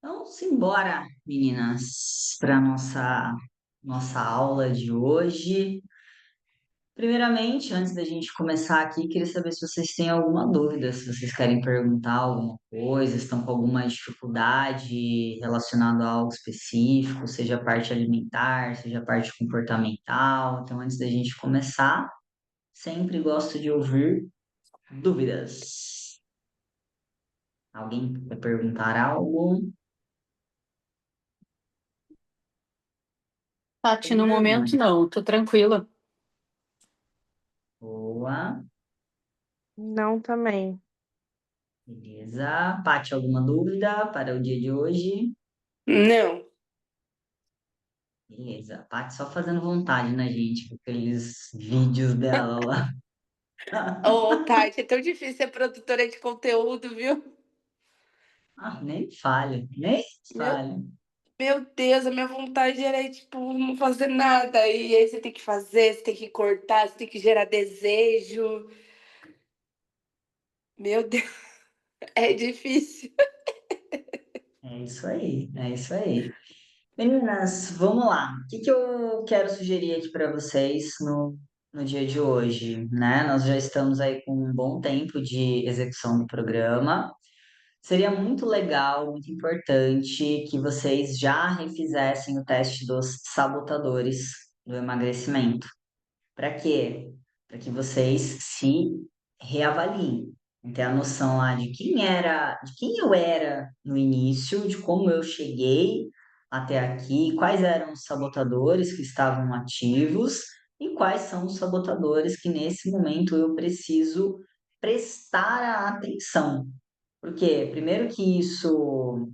Então, simbora, meninas, para nossa aula de hoje. Primeiramente, antes da gente começar aqui, queria saber se vocês têm alguma dúvida, se vocês querem perguntar alguma coisa, estão com alguma dificuldade relacionada a algo específico, seja a parte alimentar, seja a parte comportamental. Então, antes da gente começar, sempre gosto de ouvir dúvidas. Alguém quer perguntar algo? Tati, Sem no vergonha. momento não, tô tranquila. Boa. Não, também. Beleza. Paty, alguma dúvida para o dia de hoje? Não. Beleza. Paty só fazendo vontade na gente com aqueles vídeos dela lá. Ô, Tati, é tão difícil ser produtora de conteúdo, viu? Ah, nem falha, nem Meu, falha. meu Deus, a minha vontade era, tipo, não fazer nada. E aí você tem que fazer, você tem que cortar, você tem que gerar desejo. Meu Deus, é difícil. É isso aí, é isso aí. Meninas, vamos lá. O que que eu quero sugerir aqui para vocês no dia de hoje, né? Nós já estamos aí com um bom tempo de execução do programa. Seria muito legal, muito importante que vocês já refizessem o teste dos sabotadores do emagrecimento. Para quê? Para que vocês se reavaliem, ter a noção lá de quem era, de quem eu era no início, de como eu cheguei até aqui, quais eram os sabotadores que estavam ativos e quais são os sabotadores que nesse momento eu preciso prestar a atenção. Porque, primeiro que isso,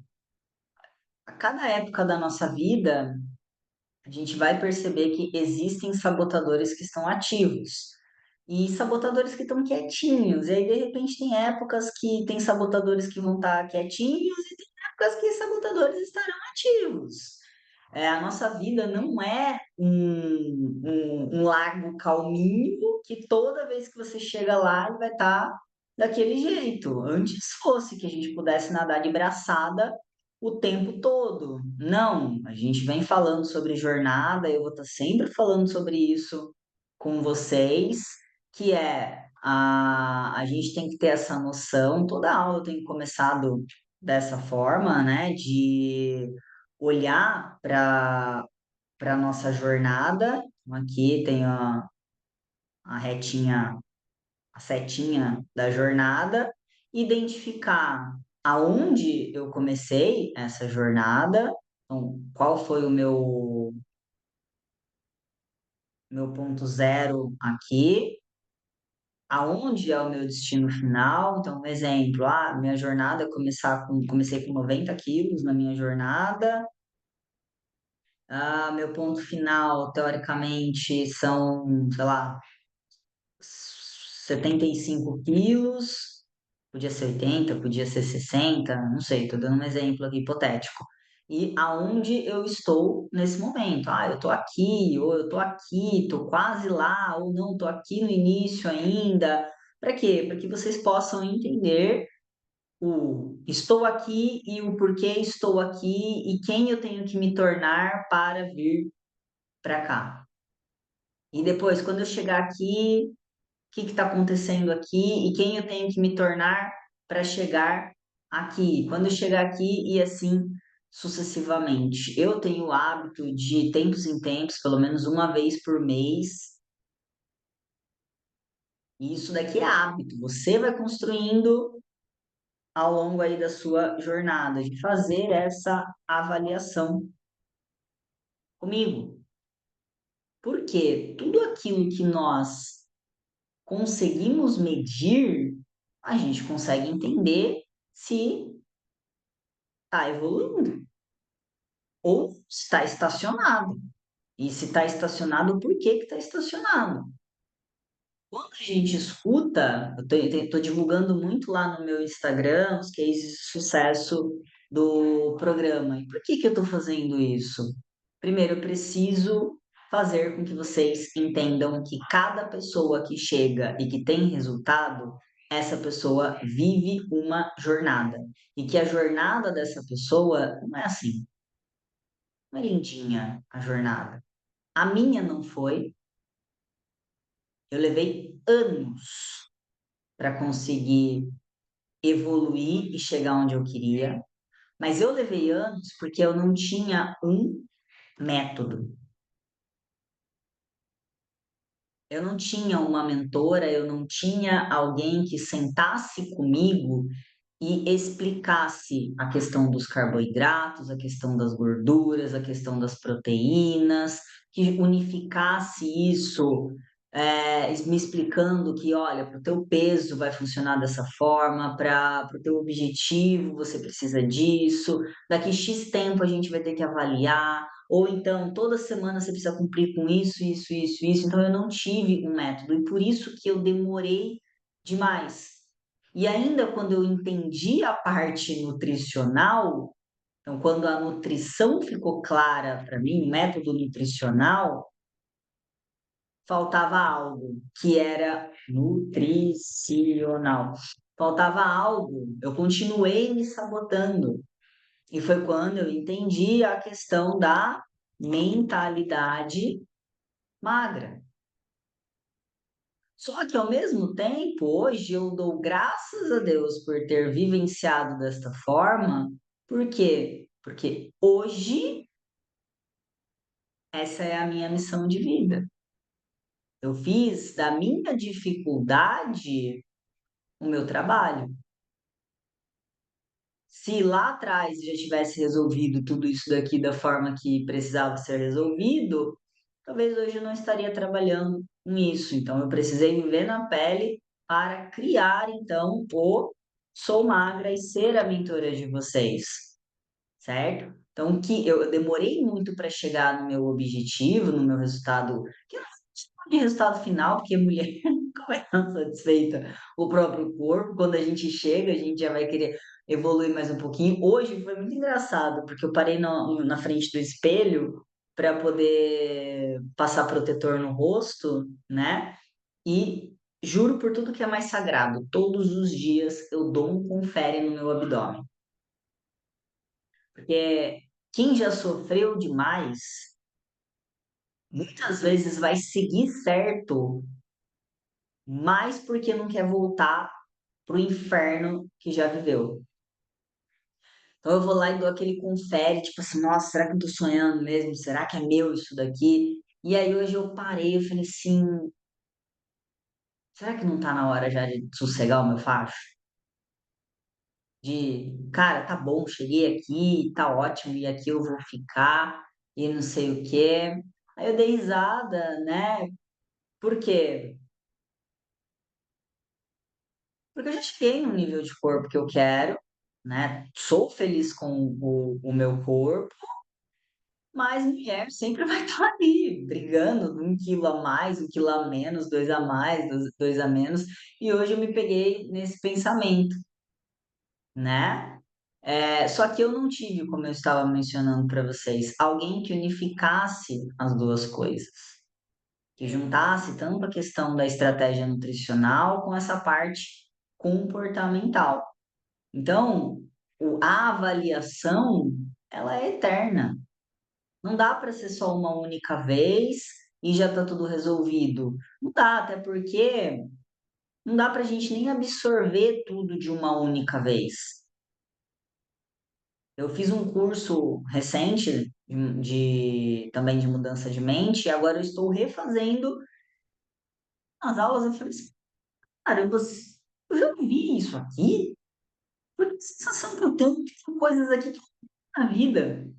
a cada época da nossa vida, a gente vai perceber que existem sabotadores que estão ativos e sabotadores que estão quietinhos. E aí, de repente, tem épocas que tem sabotadores que vão estar quietinhos e tem épocas que sabotadores estarão ativos. A nossa vida não é um lago calminho que toda vez que você chega lá ele vai estar daquele jeito. Antes fosse que a gente pudesse nadar de braçada o tempo todo. Não, a gente vem falando sobre jornada, eu vou estar sempre falando sobre isso com vocês, que é a gente tem que ter essa noção, toda aula tem começado dessa forma, né, de olhar para a nossa jornada. Aqui tem a retinha, a setinha da jornada, identificar aonde eu comecei essa jornada, então, qual foi o meu ponto zero aqui, aonde é o meu destino final. Então, um exemplo, minha jornada, comecei com 90 quilos na minha jornada. Meu ponto final, teoricamente, são, sei lá, 75 quilos, podia ser 80, podia ser 60, não sei, estou dando um exemplo aqui hipotético. E aonde eu estou nesse momento? Eu estou aqui, ou eu estou aqui, estou quase lá, ou não, estou aqui no início ainda. Para quê? Para que vocês possam entender o estou aqui e o porquê estou aqui e quem eu tenho que me tornar para vir para cá. E depois, quando eu chegar aqui, o que está acontecendo aqui e quem eu tenho que me tornar para chegar aqui. Quando eu chegar aqui e assim sucessivamente. Eu tenho o hábito de tempos em tempos, pelo menos uma vez por mês, e isso daqui é hábito. Você vai construindo ao longo aí da sua jornada de fazer essa avaliação comigo. Porque tudo aquilo que nós conseguimos medir, a gente consegue entender se está evoluindo ou está estacionado. E se está estacionado, por que que está estacionado? Quando a gente escuta, eu estou divulgando muito lá no meu Instagram os cases de sucesso do programa. E por que que eu estou fazendo isso? Primeiro, eu preciso fazer com que vocês entendam que cada pessoa que chega e que tem resultado essa pessoa vive uma jornada. E que a jornada dessa pessoa não é assim, não é lindinha a jornada. A minha não foi. Eu levei anos para conseguir evoluir e chegar onde eu queria, mas eu levei anos porque eu não tinha um método. Eu não tinha uma mentora, eu não tinha alguém que sentasse comigo e explicasse a questão dos carboidratos, a questão das gorduras, a questão das proteínas, que unificasse isso, me explicando que, olha, para o teu peso vai funcionar dessa forma, para o teu objetivo você precisa disso, daqui X tempo a gente vai ter que avaliar, ou então toda semana você precisa cumprir com isso, isso, isso, isso. Então eu não tive um método, e por isso que eu demorei demais. E ainda quando eu entendi a parte nutricional, então quando a nutrição ficou clara para mim, o método nutricional, faltava algo que era nutricional. Faltava algo, eu continuei me sabotando. E foi quando eu entendi a questão da mentalidade magra. Só que, ao mesmo tempo, hoje eu dou graças a Deus por ter vivenciado desta forma. Por quê? Porque hoje essa é a minha missão de vida. Eu fiz da minha dificuldade o meu trabalho. Se lá atrás já tivesse resolvido tudo isso daqui da forma que precisava ser resolvido, talvez hoje eu não estaria trabalhando com isso. Então, eu precisei viver na pele para criar, então, o Sou Magra e ser a mentora de vocês, certo? Então, que eu demorei muito para chegar no meu objetivo, no meu resultado, que não é de resultado final, porque mulher nunca vai estar satisfeita o próprio corpo. Quando a gente chega, a gente já vai querer evoluir mais um pouquinho. Hoje foi muito engraçado, porque eu parei na frente do espelho para poder passar protetor no rosto, né? E juro por tudo que é mais sagrado, todos os dias eu dou um confere no meu abdômen. Porque quem já sofreu demais, muitas vezes vai seguir certo, mais porque não quer voltar pro inferno que já viveu. Então eu vou lá e dou aquele confere, tipo assim, nossa, será que eu tô sonhando mesmo? Será que é meu isso daqui? E aí hoje eu parei, eu falei assim, será que não tá na hora já de sossegar o meu facho? De, cara, tá bom, cheguei aqui, tá ótimo, e aqui eu vou ficar, e não sei o quê. Aí eu dei risada, né? Por quê? Porque eu já cheguei no nível de corpo que eu quero, né? Sou feliz com o meu corpo, mas mulher sempre vai estar ali, brigando, 1 quilo a mais, 1 quilo a menos, dois a mais, dois a menos. E hoje eu me peguei nesse pensamento, né? Só que eu não tive, como eu estava mencionando para vocês, alguém que unificasse as duas coisas, que juntasse tanto a questão da estratégia nutricional com essa parte comportamental. Então, a avaliação, ela é eterna. Não dá para ser só uma única vez e já está tudo resolvido. Não dá, até porque não dá para a gente nem absorver tudo de uma única vez. Eu fiz um curso recente também de mudança de mente e agora eu estou refazendo as aulas. Eu falei assim, cara, eu já vi isso aqui? Por que sensação que eu tenho que tem coisas aqui que na vida?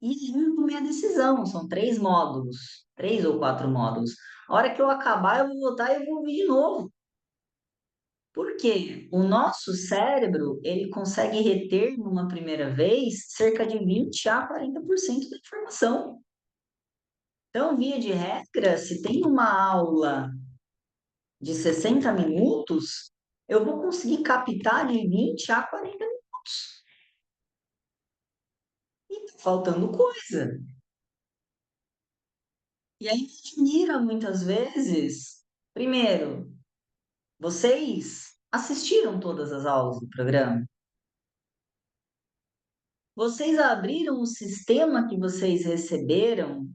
E eu tomei a decisão, são 3 módulos, 3 ou 4 módulos. A hora que eu acabar, eu vou voltar e eu vou ouvir de novo. Por quê? O nosso cérebro, ele consegue reter numa primeira vez cerca de 20 a 40% da informação. Então, via de regra, se tem uma aula de 60 minutos, eu vou conseguir captar de 20 a 40 minutos. E tá faltando coisa. E aí a gente mira muitas vezes. Primeiro, vocês assistiram todas as aulas do programa? Vocês abriram o sistema que vocês receberam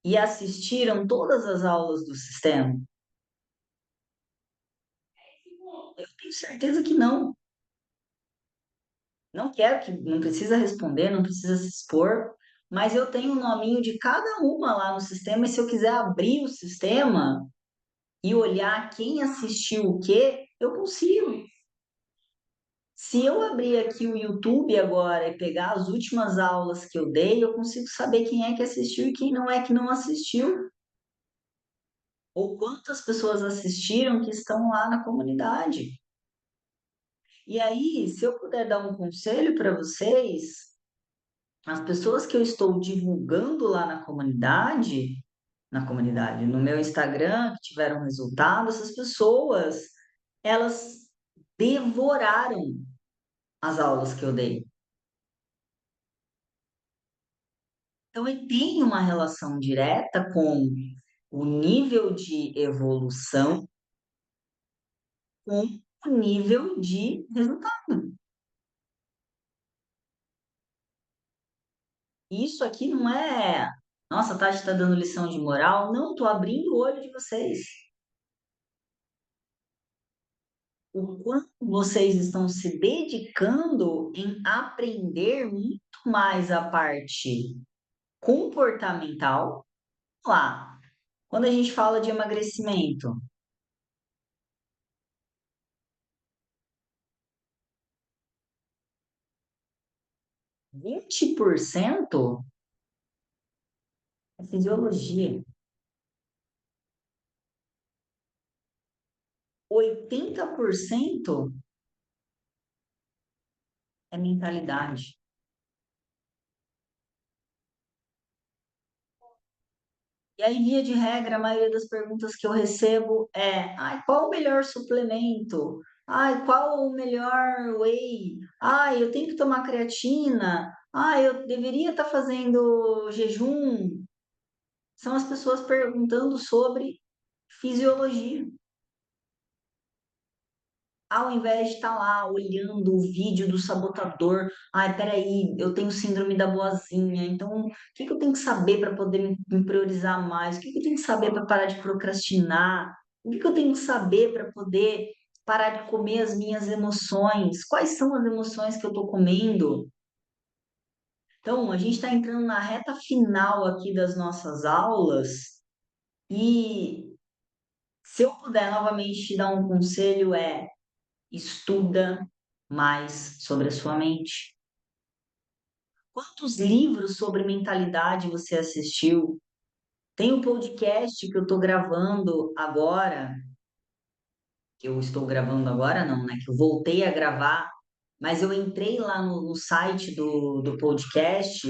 e assistiram todas as aulas do sistema? Eu tenho certeza que não. Não quero que, não precisa responder, não precisa se expor, mas eu tenho o nominho de cada uma lá no sistema e se eu quiser abrir o sistema e olhar quem assistiu o quê, eu consigo. Se eu abrir aqui o YouTube agora e pegar as últimas aulas que eu dei, eu consigo saber quem é que assistiu e quem não é que não assistiu. Ou quantas pessoas assistiram que estão lá na comunidade. E aí, se eu puder dar um conselho para vocês, as pessoas que eu estou divulgando lá na comunidade, no meu Instagram, que tiveram resultado, essas pessoas, elas devoraram as aulas que eu dei. Então, ele tem uma relação direta com o nível de evolução, com o nível de resultado. Isso aqui não é, nossa, a Tati está dando lição de moral. Não, estou abrindo o olho de vocês. O quanto vocês estão se dedicando em aprender muito mais a parte comportamental. Lá, quando a gente fala de emagrecimento, 20% é fisiologia, 80% é mentalidade. E aí, via de regra, a maioria das perguntas que eu recebo é: ai, qual o melhor suplemento? Ai, qual o melhor whey? Ai, eu tenho que tomar creatina? Ai, eu deveria estar fazendo jejum? São as pessoas perguntando sobre fisiologia. Ao invés de estar lá olhando o vídeo do sabotador, ai, peraí, eu tenho síndrome da boazinha, então o que que eu tenho que saber para poder me priorizar mais? O que que eu tenho que saber para parar de procrastinar? O que que eu tenho que saber para poder parar de comer as minhas emoções? Quais são as emoções que eu estou comendo? Então, a gente está entrando na reta final aqui das nossas aulas e se eu puder novamente te dar um conselho estuda mais sobre a sua mente. Quantos livros sobre mentalidade você assistiu? Tem um podcast que eu estou gravando agora, que eu estou gravando agora não, né? Que eu voltei a gravar, mas eu entrei lá no site do podcast,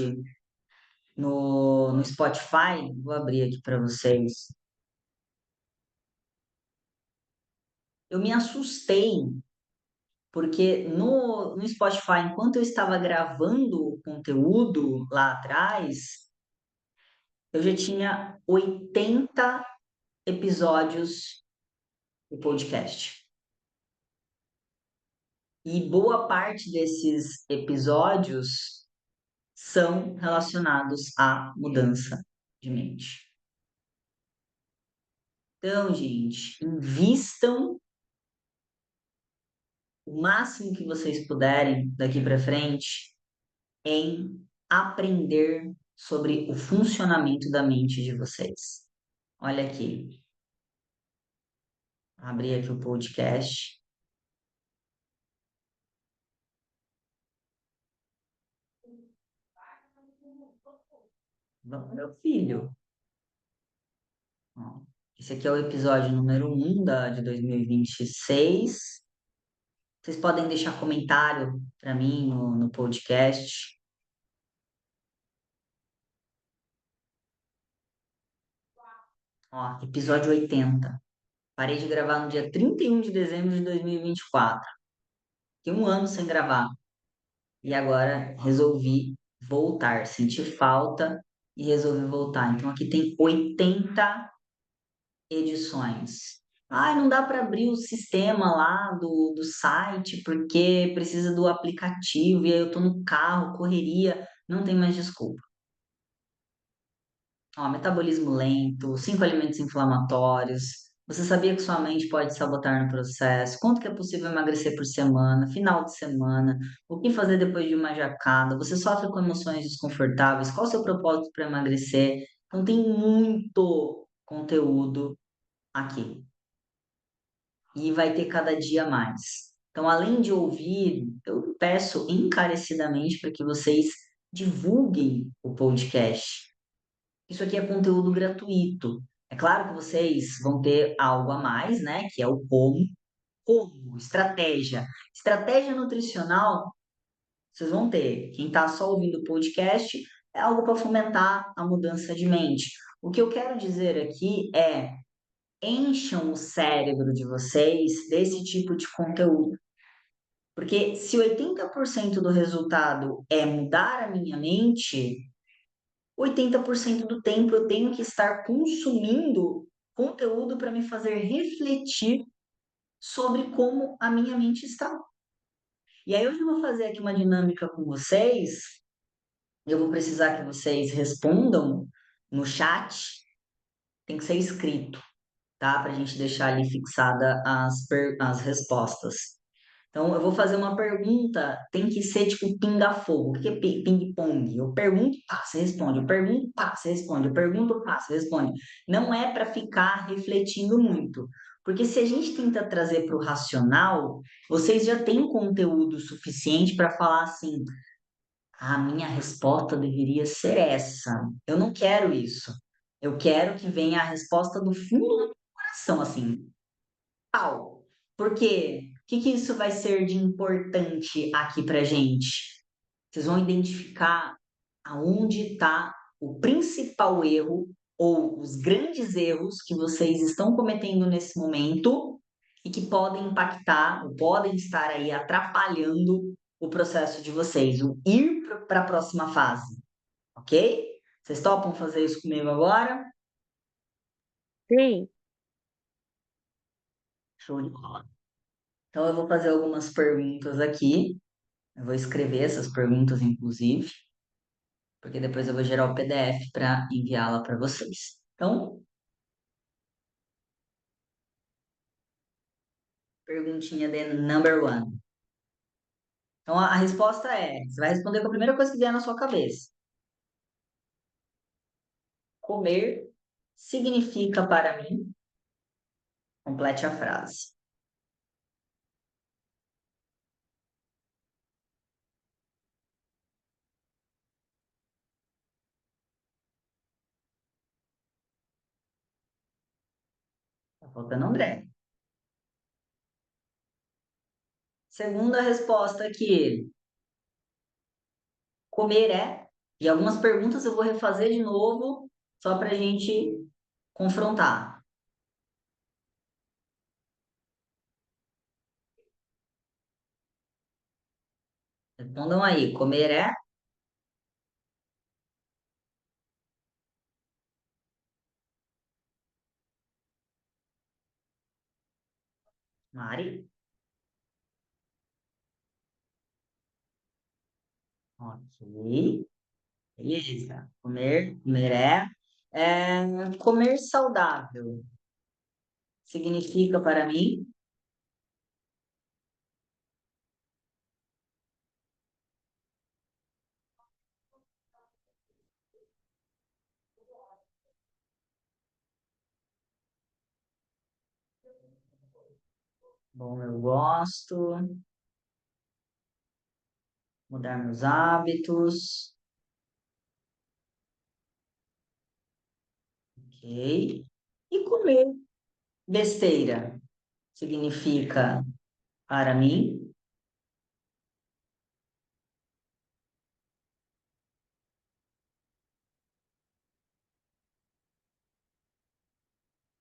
no Spotify, vou abrir aqui para vocês. Eu me assustei, porque no Spotify, enquanto eu estava gravando o conteúdo lá atrás, eu já tinha 80 episódios do podcast. E boa parte desses episódios são relacionados à mudança de mente. Então, gente, invistam o máximo que vocês puderem daqui para frente em aprender sobre o funcionamento da mente de vocês. Olha aqui, abri aqui o podcast. Vamos, meu filho. Ó, esse aqui é o episódio número 1 de 2026. Vocês podem deixar comentário para mim no podcast. Ó, episódio 80. Parei de gravar no dia 31 de dezembro de 2024. Fiquei um ano sem gravar. E agora resolvi voltar. Senti falta e resolvi voltar. Então aqui tem 80 edições. Ah, não dá para abrir o sistema lá do site porque precisa do aplicativo e aí eu tô no carro, correria, não tem mais desculpa. Ó, metabolismo lento, 5 alimentos inflamatórios. Você sabia que sua mente pode sabotar no processo? Quanto que é possível emagrecer por semana? Final de semana? O que fazer depois de uma jacada? Você sofre com emoções desconfortáveis? Qual o seu propósito para emagrecer? Então tem muito conteúdo aqui e vai ter cada dia mais. Então, além de ouvir, eu peço encarecidamente para que vocês divulguem o podcast. Isso aqui é conteúdo gratuito. É claro que vocês vão ter algo a mais, né? Que é o como. Como? Estratégia. Estratégia nutricional, vocês vão ter. Quem está só ouvindo o podcast é algo para fomentar a mudança de mente. O que eu quero dizer aqui é encham o cérebro de vocês desse tipo de conteúdo. Porque se 80% do resultado é mudar a minha mente, 80% do tempo eu tenho que estar consumindo conteúdo para me fazer refletir sobre como a minha mente está. E aí hoje eu vou fazer aqui uma dinâmica com vocês. Eu vou precisar que vocês respondam no chat. Tem que ser escrito, tá? Para a gente deixar ali fixada as respostas. Então, eu vou fazer uma pergunta, tem que ser tipo pinga-fogo. O que é ping-pong? Eu pergunto, pá, você responde. Eu pergunto, pá, você responde. Eu pergunto, pá, você responde. Não é para ficar refletindo muito. Porque se a gente tenta trazer para o racional, vocês já têm conteúdo suficiente para falar assim: a minha resposta deveria ser essa. Eu não quero isso. Eu quero que venha a resposta do fundo do meu coração, assim. Pau. Por quê? O que que isso vai ser de importante aqui para gente? Vocês vão identificar aonde está o principal erro ou os grandes erros que vocês estão cometendo nesse momento e que podem impactar, ou podem estar aí atrapalhando o processo de vocês, o ir para a próxima fase, ok? Vocês topam fazer isso comigo agora? Sim, Show de bola. Então eu vou fazer algumas perguntas aqui. Eu vou escrever essas perguntas, inclusive, porque depois eu vou gerar o PDF para enviá-la para vocês. Então, perguntinha de number one. Então, a resposta é: você vai responder com a primeira coisa que vier na sua cabeça. Comer significa para mim. Complete a frase. Tá faltando André. Segunda resposta aqui: comer é. E algumas perguntas eu vou refazer de novo, só para a gente confrontar. Respondam aí: comer é. Mari? Ok. Beleza. Comer comer saudável. Significa para mim, bom, eu gosto, mudar meus hábitos, ok. E comer besteira significa para mim,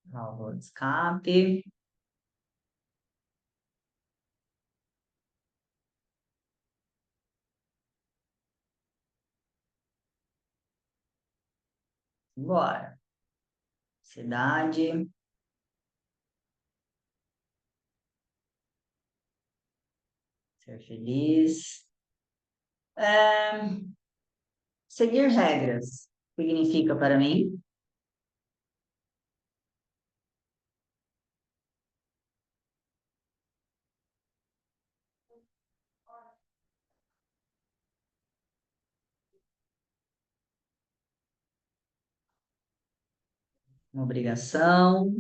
válvula de escape, embora. Cidade, ser feliz. É, seguir regras significa para mim uma obrigação,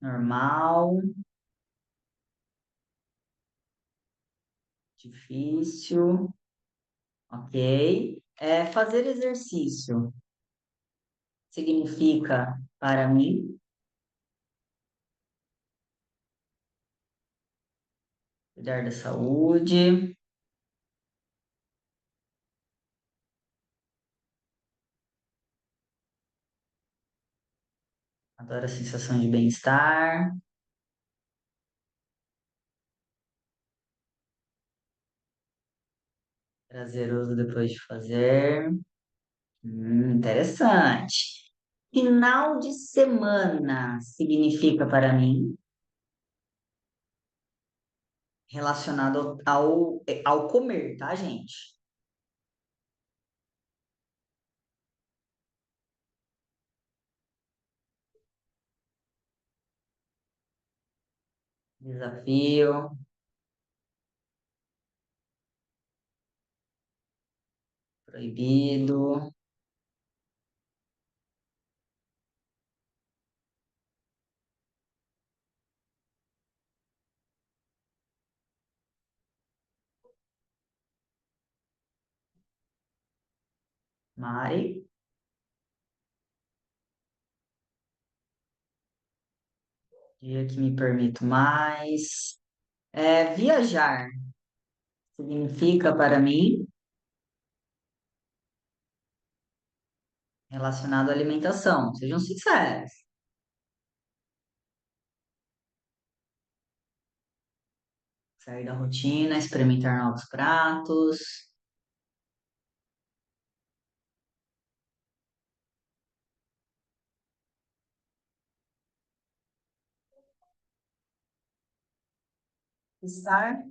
normal, difícil, ok. Fazer exercício significa para mim cuidar da saúde, adoro a sensação de bem-estar, prazeroso depois de fazer. Interessante. Final de semana significa para mim relacionado ao comer, tá, gente? Desafio, proibido, Mari, dia que me permito mais. Viajar significa para mim relacionado à alimentação. Sejam sinceros. Sair da rotina, experimentar novos pratos. Estar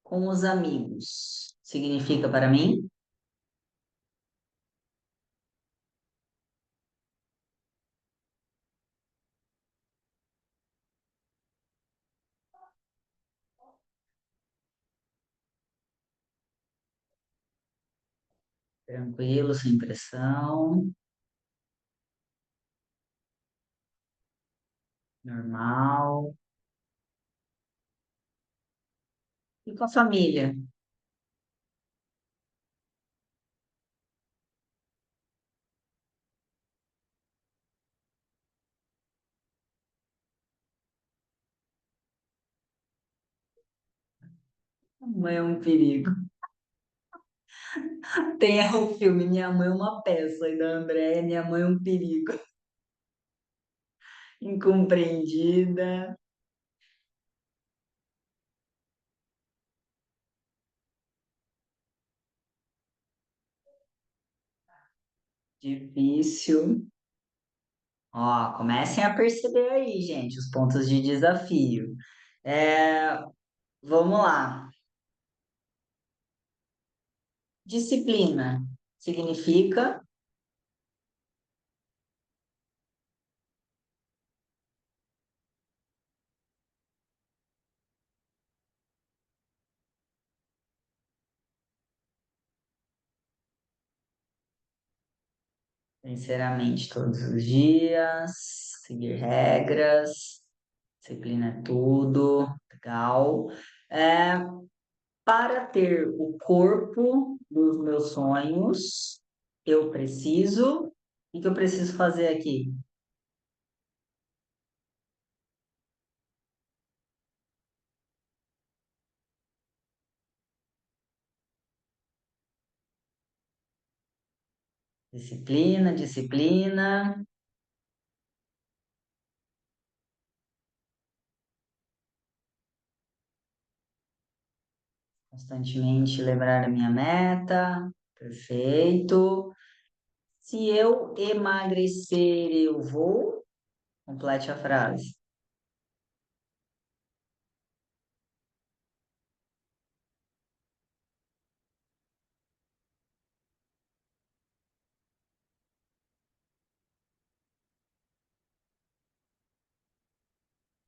com os amigos significa para mim tranquilo, sem pressão, normal. E com a família? Minha mãe é um perigo. Tem o filme Minha Mãe é uma Peça, e da Andréia, Minha Mãe é um perigo. Incompreendida, difícil. Ó, comecem a perceber aí, gente, os pontos de desafio. É, vamos lá. Disciplina significa, sinceramente, todos os dias, seguir regras, disciplina é tudo, legal. É, para ter o corpo dos meus sonhos, eu preciso. O que eu preciso fazer aqui? Disciplina, disciplina, constantemente lembrar a minha meta. Perfeito. Se eu emagrecer, eu vou. Complete a frase.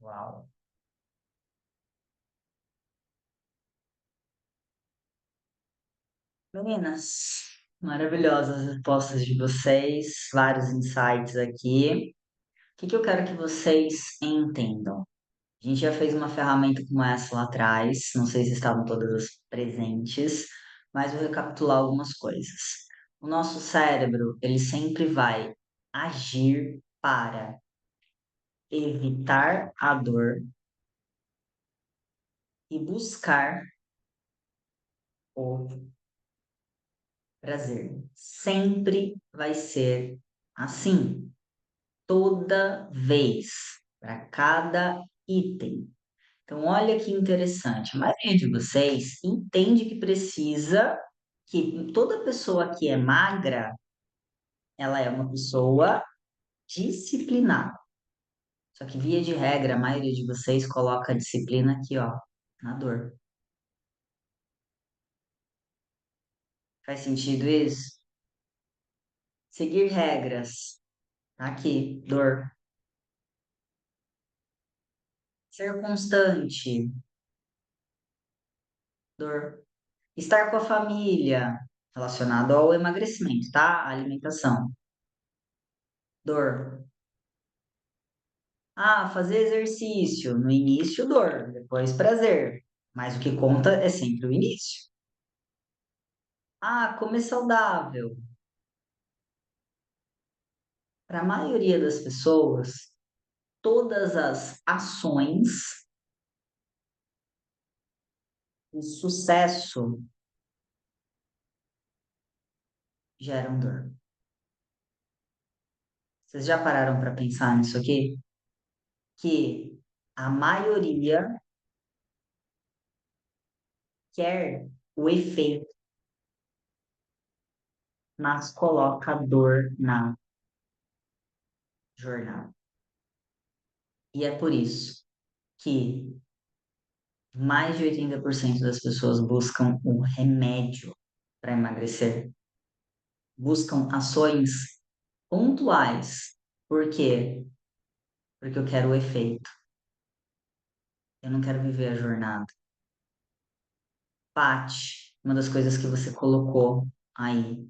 Uau. Meninas, maravilhosas as respostas de vocês, vários insights aqui. O que que eu quero que vocês entendam? A gente já fez uma ferramenta como essa lá atrás, não sei se estavam todas presentes, mas vou recapitular algumas coisas. O nosso cérebro, ele sempre vai agir para evitar a dor e buscar o prazer. Sempre vai ser assim, toda vez, para cada item. Então, olha que interessante. A maioria de vocês entende que precisa, que toda pessoa que é magra, ela é uma pessoa disciplinada. Só que, via de regra, a maioria de vocês coloca a disciplina aqui, ó, na dor. Faz sentido isso? Seguir regras, tá aqui, dor. Ser constante, dor. Estar com a família, relacionado ao emagrecimento, tá? Alimentação, dor. Ah, fazer exercício. No início, dor, depois prazer. Mas o que conta é sempre o início. Ah, comer saudável. Para a maioria das pessoas, todas as ações de sucesso geram dor. Vocês já pararam para pensar nisso aqui? Que a maioria quer o efeito, mas coloca dor na jornada. E é por isso que mais de 80% das pessoas buscam o remédio para emagrecer. Buscam ações pontuais. Por quê? Porque eu quero o efeito. Eu não quero viver a jornada. Paty, uma das coisas que você colocou aí.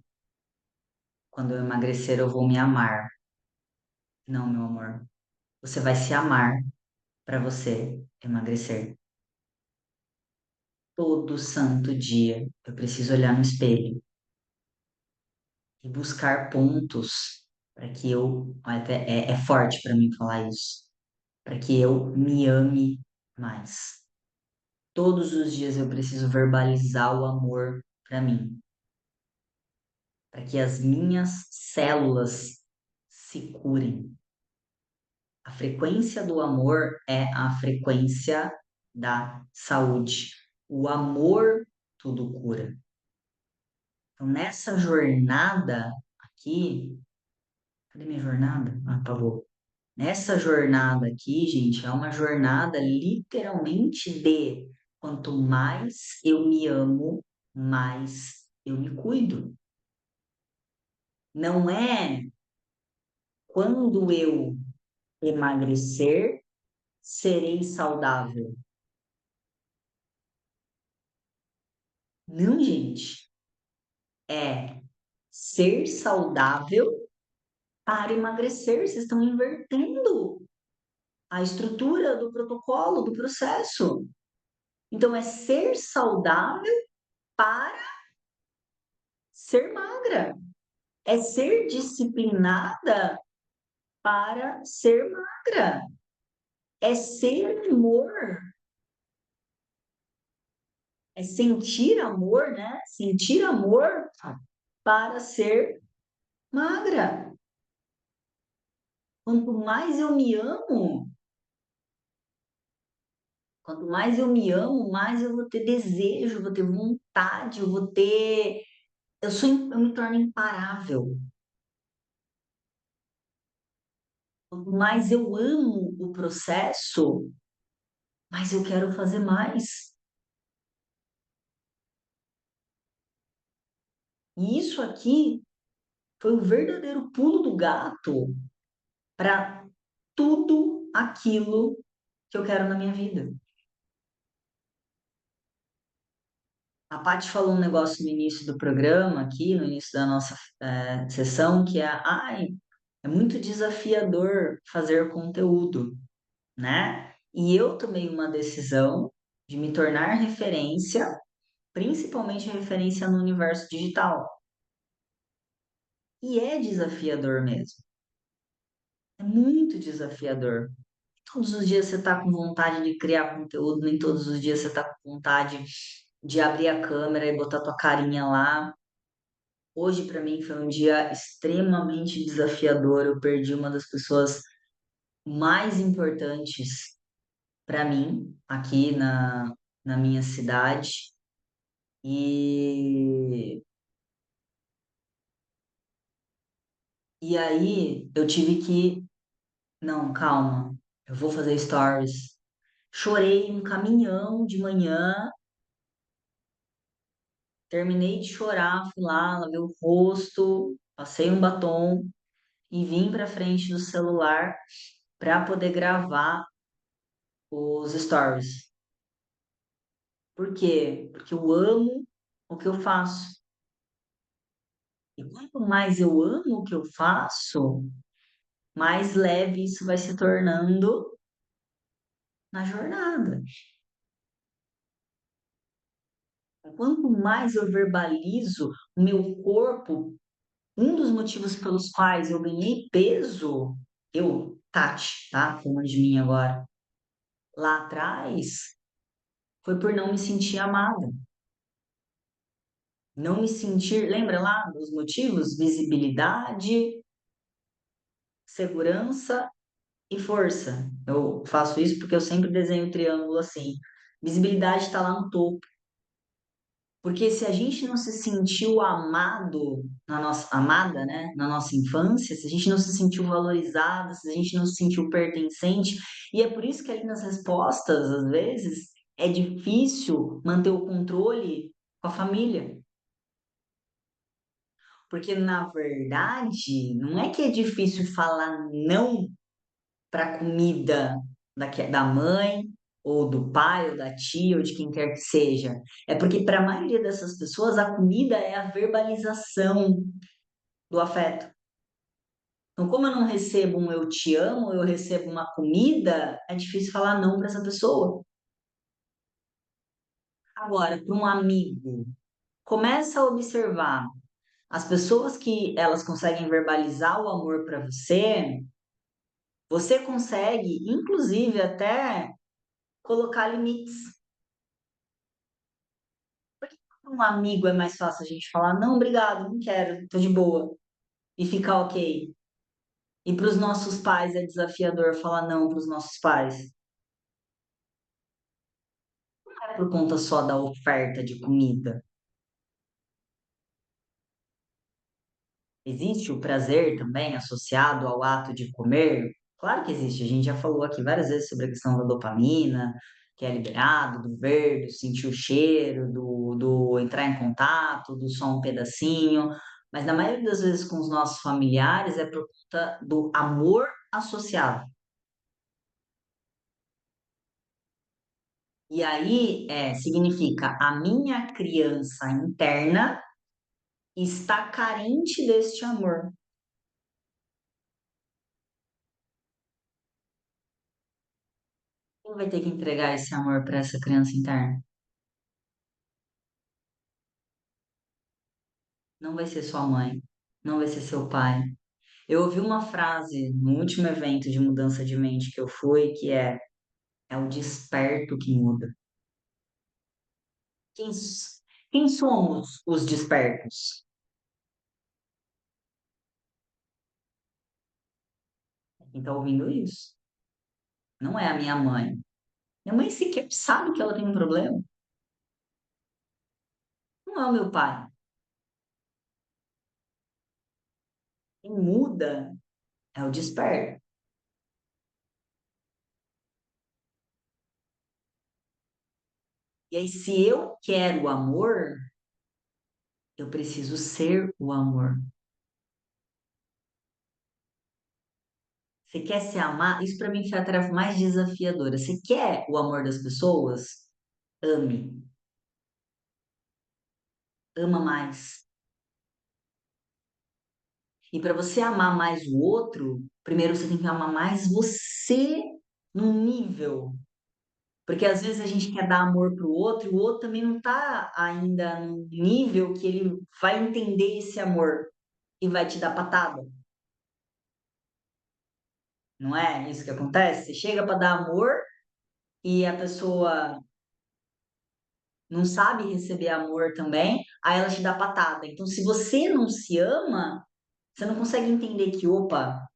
Quando eu emagrecer, eu vou me amar. Não, meu amor. Você vai se amar para você emagrecer. Todo santo dia eu preciso olhar no espelho e buscar pontos para que eu. Até é forte para mim falar isso. Para que eu me ame mais. Todos os dias eu preciso verbalizar o amor para mim, para que as minhas células se curem. A frequência do amor é a frequência da saúde. O amor tudo cura. Então, nessa jornada aqui, cadê minha jornada? Ah, apagou. Nessa jornada aqui, gente, é uma jornada literalmente de quanto mais eu me amo, mais eu me cuido. Não é quando eu emagrecer, serei saudável. Não, gente. É ser saudável para emagrecer. Vocês estão invertendo a estrutura do protocolo, do processo. Então, é ser saudável para ser magra. É ser disciplinada para ser magra. É ser amor. É sentir amor, né? Sentir amor para ser magra. Quanto mais eu me amo, quanto mais eu me amo, mais eu vou ter desejo, vou ter vontade, eu vou ter. Eu me torno imparável. Quanto mais eu amo o processo, mais eu quero fazer mais. E isso aqui foi o verdadeiro pulo do gato para tudo aquilo que eu quero na minha vida. A Paty falou um negócio no início do programa, aqui, no início da nossa sessão, que ai, é muito desafiador fazer conteúdo, né? E eu tomei uma decisão de me tornar referência, principalmente referência no universo digital. E é desafiador mesmo. É muito desafiador. Todos os dias você está com vontade de criar conteúdo, nem todos os dias você está com vontade de abrir a câmera e botar tua carinha lá. Hoje, para mim, foi um dia extremamente desafiador. Eu perdi uma das pessoas mais importantes para mim aqui na minha cidade. E, e aí eu tive que, não, calma, eu vou fazer stories. Chorei um caminhão de manhã, terminei de chorar, fui lá, lavei o rosto, passei um batom e vim para frente do celular para poder gravar os stories. Por quê? Porque eu amo o que eu faço. E quanto mais eu amo o que eu faço, mais leve isso vai se tornando na jornada. Quanto mais eu verbalizo o meu corpo, um dos motivos pelos quais eu ganhei peso, eu, Tati, tá? Falando de mim agora, lá atrás, foi por não me sentir amada. Não me sentir, lembra lá dos motivos? Visibilidade, segurança e força. Eu faço isso porque eu sempre desenho um triângulo assim. Visibilidade está lá no topo. Porque se a gente não se sentiu amado na nossa amada, né, na nossa infância, se a gente não se sentiu valorizada, se a gente não se sentiu pertencente, e é por isso que ali nas respostas, às vezes, é difícil manter o controle com a família. Porque, na verdade, não é que é difícil falar não para comida da mãe, ou do pai, ou da tia, ou de quem quer que seja. É porque, para a maioria dessas pessoas, a comida é a verbalização do afeto. Então, como eu não recebo um eu te amo, eu recebo uma comida, é difícil falar não para essa pessoa. Agora, para um amigo, começa a observar as pessoas que elas conseguem verbalizar o amor para você, você consegue, inclusive, até colocar limites. Para um amigo é mais fácil a gente falar, não, obrigado, não quero, tô de boa, e ficar ok. E para os nossos pais é desafiador falar não para os nossos pais. Não é por conta só da oferta de comida. Existe o prazer também associado ao ato de comer? Claro que existe. A gente já falou aqui várias vezes sobre a questão da dopamina, que é liberado, do ver, do sentir o cheiro, do entrar em contato, do só um pedacinho. Mas na maioria das vezes com os nossos familiares é por conta do amor associado. E aí significa a minha criança interna está carente deste amor. Quem vai ter que entregar esse amor para essa criança interna? Não vai ser sua mãe, não vai ser seu pai. Eu ouvi uma frase no último evento de mudança de mente que eu fui, que é o desperto que muda. Quem, quem somos os despertos? Quem está ouvindo isso? Não é a minha mãe. Minha mãe sequer sabe que ela tem um problema. Não é o meu pai. Quem muda é o desperto. E aí, se eu quero o amor, eu preciso ser o amor. Você quer se amar? Isso para mim foi a tarefa mais desafiadora. Você quer o amor das pessoas? Ame. Ama mais. E para você amar mais o outro, primeiro você tem que amar mais você num nível. Porque às vezes a gente quer dar amor pro outro e o outro também não tá ainda no nível que ele vai entender esse amor e vai te dar patada. Não é isso que acontece? Você chega para dar amor e a pessoa não sabe receber amor também, aí ela te dá patada. Então, se você não se ama, você não consegue entender que, opa,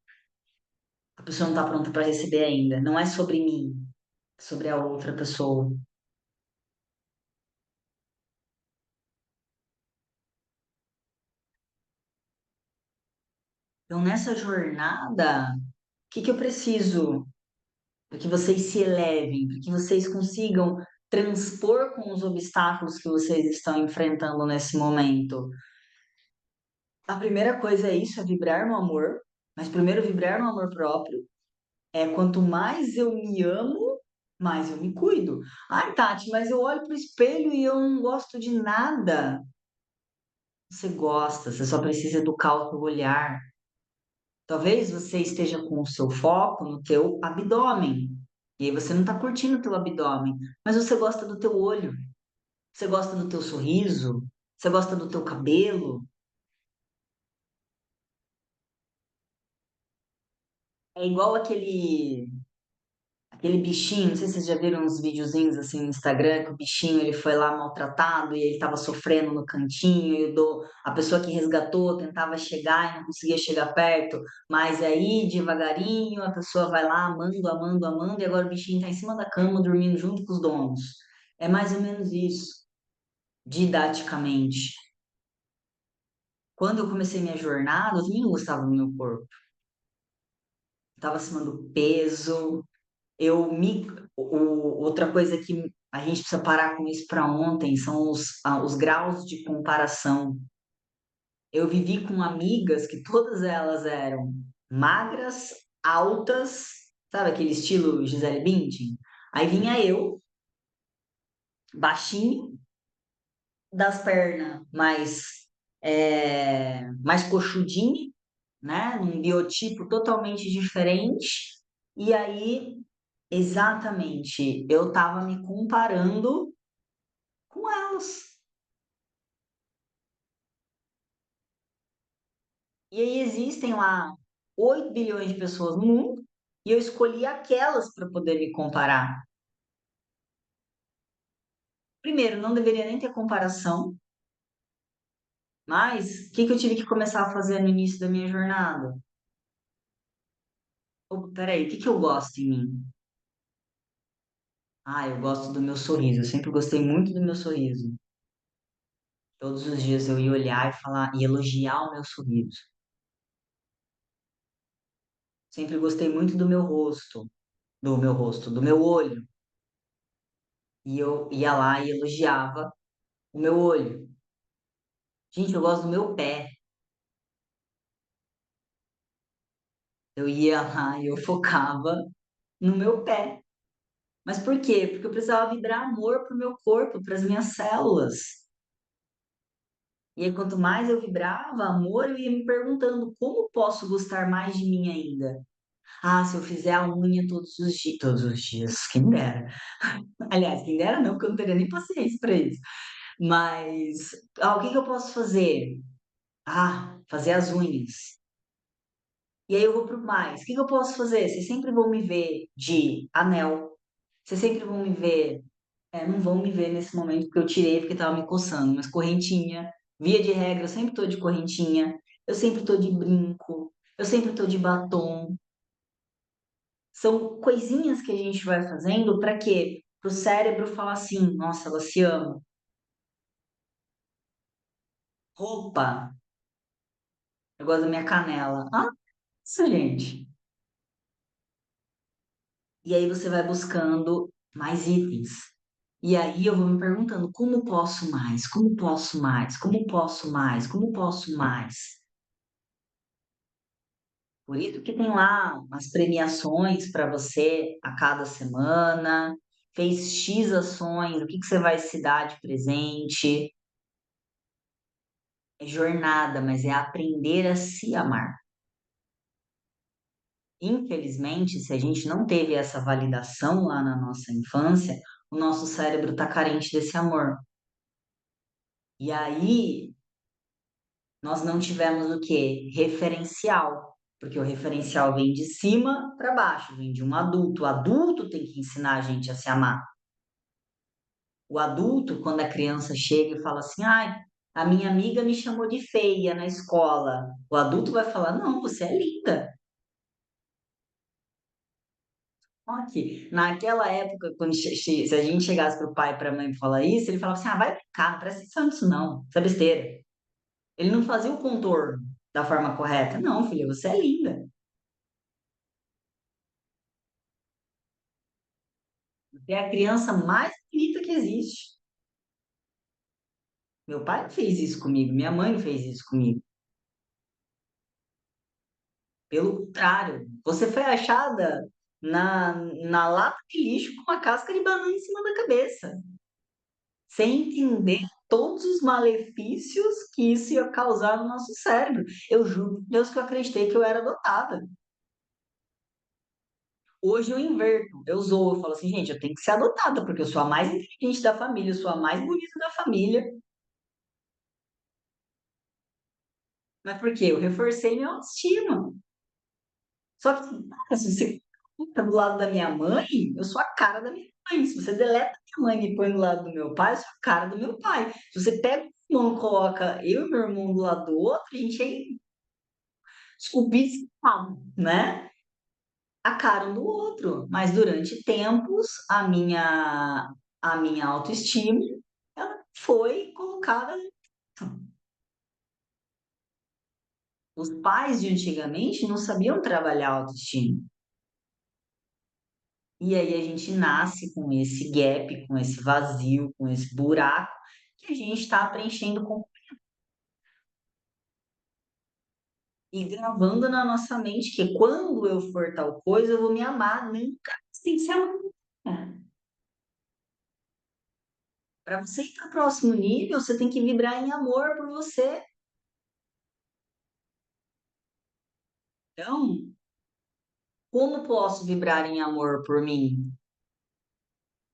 a pessoa não está pronta para receber ainda. Não é sobre mim, é sobre a outra pessoa. Então, nessa jornada, o que que eu preciso para que vocês se elevem, para que vocês consigam transpor com os obstáculos que vocês estão enfrentando nesse momento? A primeira coisa é isso, é vibrar no amor, mas primeiro vibrar no amor próprio. É quanto mais eu me amo, mais eu me cuido. Ai, Tati, mas eu olho pro espelho e eu não gosto de nada. Você gosta, você só precisa educar o teu olhar. Talvez você esteja com o seu foco no teu abdômen. E aí você não está curtindo o teu abdômen, mas você gosta do teu olho, você gosta do teu sorriso, você gosta do teu cabelo. É igual aquele bichinho, não sei se vocês já viram uns videozinhos assim no Instagram, que o bichinho ele foi lá maltratado e ele estava sofrendo no cantinho, a pessoa que resgatou tentava chegar e não conseguia chegar perto, mas aí devagarinho a pessoa vai lá amando, amando, amando, e agora o bichinho está em cima da cama dormindo junto com os donos. É mais ou menos isso, didaticamente. Quando eu comecei minha jornada, eu também não gostava do meu corpo. Estava acima do peso, outra coisa que a gente precisa parar com isso para ontem são os graus de comparação. Eu vivi com amigas que todas elas eram magras, altas, sabe aquele estilo Gisele Bündchen? Aí vinha eu, baixinho, das pernas mais coxudinha, né? Num biotipo totalmente diferente. E aí, exatamente, eu tava me comparando com elas. E aí existem lá 8 bilhões de pessoas no mundo e eu escolhi aquelas para poder me comparar. Primeiro, não deveria nem ter comparação, mas o que que eu tive que começar a fazer no início da minha jornada? Opa, peraí, o que que eu gosto em mim? Ah, eu gosto do meu sorriso. Eu sempre gostei muito do meu sorriso. Todos os dias eu ia olhar e falar e elogiar o meu sorriso. Sempre gostei muito do meu olho. E eu ia lá e elogiava o meu olho. Gente, eu gosto do meu pé. Eu ia lá e eu focava no meu pé. Mas por quê? Porque eu precisava vibrar amor para o meu corpo, para as minhas células. E aí, quanto mais eu vibrava amor, eu ia me perguntando como posso gostar mais de mim ainda. Ah, se eu fizer a unha todos os dias, quem dera. Aliás, quem dera não, porque eu não teria nem paciência para isso. Mas, o que que eu posso fazer? Ah, fazer as unhas. E aí eu vou pro mais. O que que eu posso fazer? Vocês sempre vão me ver de anel. Vocês sempre vão me ver. Não vão me ver nesse momento porque eu tirei porque tava me coçando, mas correntinha. Via de regra, eu sempre tô de correntinha. Eu sempre tô de brinco. Eu sempre tô de batom. São coisinhas que a gente vai fazendo para quê? Para o cérebro falar assim: nossa, ela se ama. Roupa, eu gosto da minha canela. Ah, isso, gente. E aí você vai buscando mais itens. E aí eu vou me perguntando: como posso mais? Como posso mais? Como posso mais? Como posso mais? Por isso que tem lá as premiações para você a cada semana, fez X ações, o que que você vai se dar de presente. É jornada, mas é aprender a se amar. Infelizmente, se a gente não teve essa validação lá na nossa infância, o nosso cérebro está carente desse amor. E aí, nós não tivemos o quê? Referencial. Porque o referencial vem de cima para baixo, vem de um adulto. O adulto tem que ensinar a gente a se amar. O adulto, quando a criança chega e fala assim, ai, a minha amiga me chamou de feia na escola. O adulto vai falar, não, você é linda. Ok. Naquela época, quando se a gente chegasse para o pai e para a mãe e falar isso, ele falava assim, ah, vai brincar, não presta atenção nisso não, isso é besteira. Ele não fazia o contorno da forma correta. Não, filha, você é linda. Você é a criança mais bonita que existe. Meu pai não fez isso comigo, minha mãe não fez isso comigo. Pelo contrário, você foi achada na lata de lixo com uma casca de banana em cima da cabeça, sem entender todos os malefícios que isso ia causar no nosso cérebro. Eu juro por Deus que eu acreditei que eu era adotada. Hoje eu inverto, eu falo assim, gente, eu tenho que ser adotada, porque eu sou a mais inteligente da família, eu sou a mais bonita da família. Mas por quê? Eu reforcei minha autoestima. Só que, cara, se você tá do lado da minha mãe, eu sou a cara da minha mãe. Se você deleta minha mãe e põe do lado do meu pai, eu sou a cara do meu pai. Se você pega o irmão e coloca eu e meu irmão do lado do outro, a gente é esculpido, né? A cara um do outro. Mas durante tempos, a minha autoestima, ela foi colocada. Os pais de antigamente não sabiam trabalhar a autoestima. E aí a gente nasce com esse gap, com esse vazio, com esse buraco que a gente está preenchendo e gravando na nossa mente que quando eu for tal coisa, eu vou me amar. Nunca. Você tem que se amar. Para você ir para o próximo nível, você tem que vibrar em amor por você. Então, como posso vibrar em amor por mim?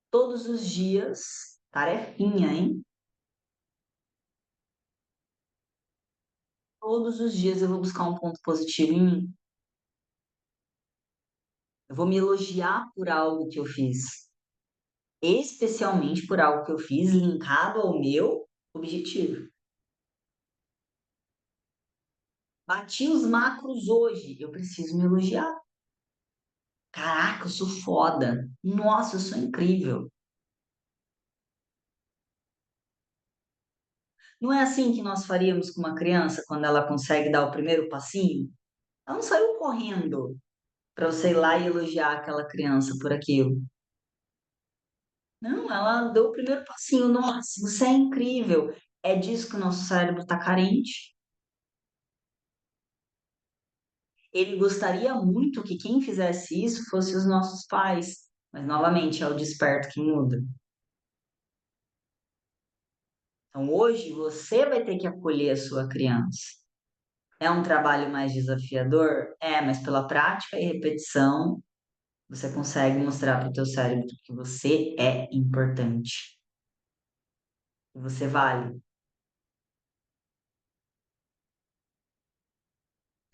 Todos os dias, tarefinha, hein? Todos os dias eu vou buscar um ponto positivo em mim. Eu vou me elogiar por algo que eu fiz, especialmente por algo que eu fiz linkado ao meu objetivo. Bati os macros hoje, eu preciso me elogiar. Caraca, eu sou foda. Nossa, eu sou incrível. Não é assim que nós faríamos com uma criança quando ela consegue dar o primeiro passinho? Ela não saiu correndo para você ir lá e elogiar aquela criança por aquilo. Não, ela deu o primeiro passinho. Nossa, você é incrível. É disso que o nosso cérebro está carente. Ele gostaria muito que quem fizesse isso fosse os nossos pais, mas novamente é o desperto que muda. Então hoje você vai ter que acolher a sua criança. É um trabalho mais desafiador? É, mas pela prática e repetição você consegue mostrar para o teu cérebro que você é importante, que você vale.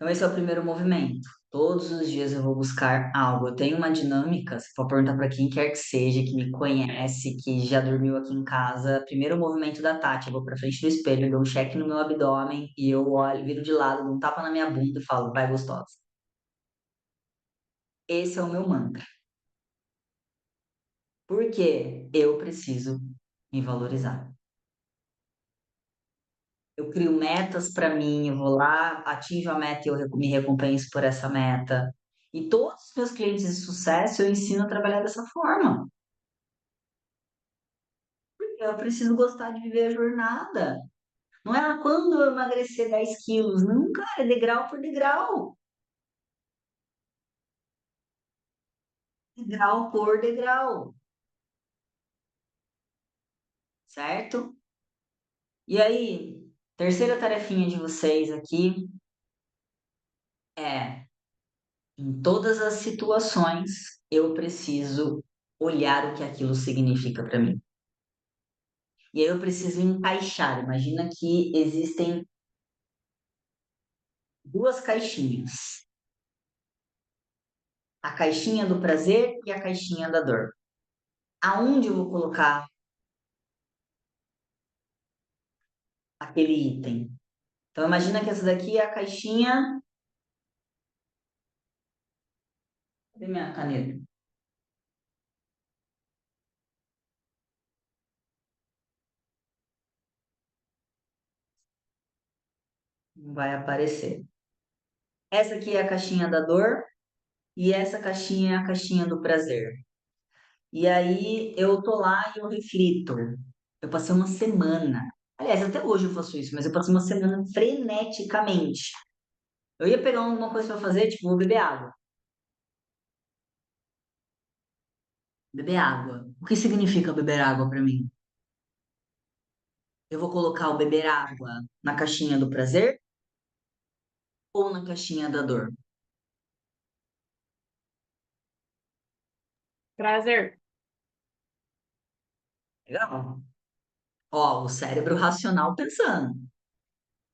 Então, esse é o primeiro movimento. Todos os dias eu vou buscar algo. Eu tenho uma dinâmica, se for perguntar para quem quer que seja, que me conhece, que já dormiu aqui em casa, primeiro movimento da Tati, eu vou para frente do espelho, dou um cheque no meu abdômen e eu olho, viro de lado, dou um tapa na minha bunda e falo, vai gostosa. Esse é o meu mantra. Porque eu preciso me valorizar. Eu crio metas para mim, eu vou lá, atinjo a meta e me recompenso por essa meta. E todos os meus clientes de sucesso eu ensino a trabalhar dessa forma. Porque eu preciso gostar de viver a jornada. Não é quando eu emagrecer 10 quilos. Não, cara, é degrau por degrau. degrau por degrau, certo? E aí, terceira tarefinha de vocês aqui é, em todas as situações, eu preciso olhar o que aquilo significa para mim. E aí eu preciso encaixar. Imagina que existem duas caixinhas. A caixinha do prazer e a caixinha da dor. Aonde eu vou colocar aquele item? Então imagina que essa daqui é a caixinha. Cadê minha caneta? Não vai aparecer. Essa aqui é a caixinha da dor e essa caixinha é a caixinha do prazer. E aí eu tô lá e eu reflito. Eu passei uma semana. Aliás, até hoje eu faço isso, mas eu passei uma semana freneticamente. Eu ia pegar alguma coisa para fazer, tipo, vou beber água. Beber água. O que significa beber água para mim? Eu vou colocar o beber água na caixinha do prazer ou na caixinha da dor? Prazer. Legal. Ó, o cérebro racional pensando.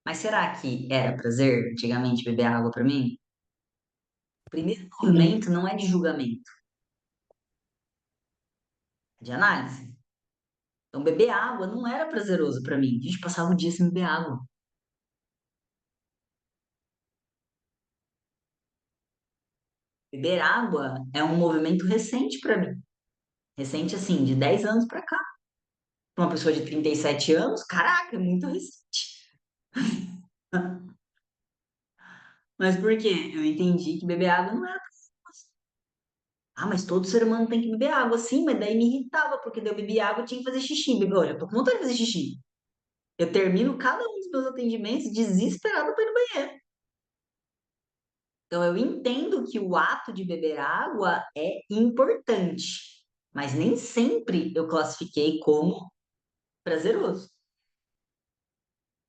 Mas será que era prazer antigamente beber água para mim? O primeiro movimento não é de julgamento, é de análise. Então, beber água não era prazeroso para mim. A gente passava o dia sem beber água. Beber água é um movimento recente para mim. Recente, assim, de 10 anos para cá. Pra uma pessoa de 37 anos, caraca, é muito recente. Mas por quê? Eu entendi que beber água não era prazeroso. Ah, mas todo ser humano tem que beber água. Sim, mas daí me irritava, porque daí eu bebia água e tinha que fazer xixi. Olha, eu tô com vontade de fazer xixi. Eu termino cada um dos meus atendimentos desesperado para ir no banheiro. Então, eu entendo que o ato de beber água é importante, mas nem sempre eu classifiquei como prazeroso.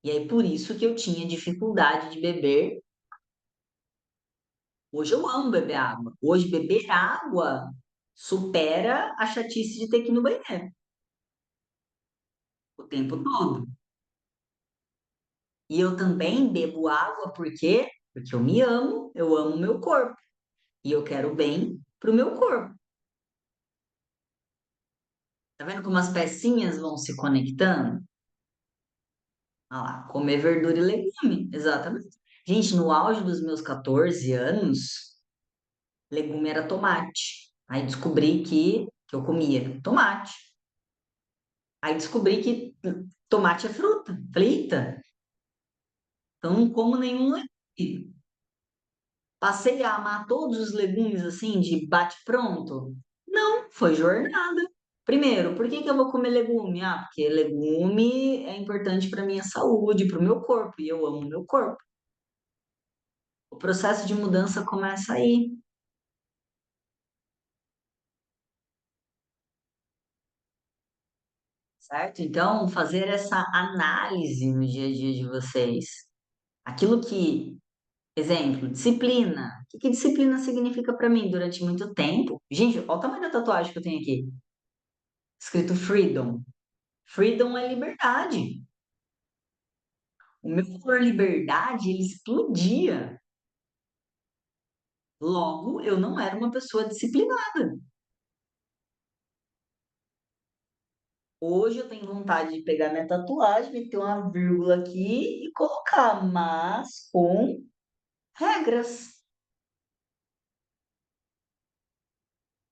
E aí, por isso que eu tinha dificuldade de beber. Hoje eu amo beber água. Hoje, beber água supera a chatice de ter que ir no banheiro o tempo todo. E eu também bebo água porque eu me amo, eu amo o meu corpo. E eu quero bem pro meu corpo. Tá vendo como as pecinhas vão se conectando? Ah lá, comer verdura e legume, exatamente. Gente, no auge dos meus 14 anos, legume era tomate. Aí descobri que eu comia tomate. Aí descobri que tomate é fruta. Falei, eita, então não como nenhum legume. Passei a amar todos os legumes assim, de bate-pronto? Não, foi jornada. Primeiro, por que que eu vou comer legume? Ah, porque legume é importante para minha saúde, para o meu corpo, e eu amo o meu corpo. O processo de mudança começa aí, certo? Então, fazer essa análise no dia a dia de vocês. Aquilo que, exemplo, disciplina. O que que disciplina significa para mim durante muito tempo? Gente, olha o tamanho da tatuagem que eu tenho aqui. Escrito freedom. Freedom é liberdade. O meu valor liberdade, ele explodia. Logo, eu não era uma pessoa disciplinada. Hoje eu tenho vontade de pegar minha tatuagem, meter uma vírgula aqui e colocar, mas com regras.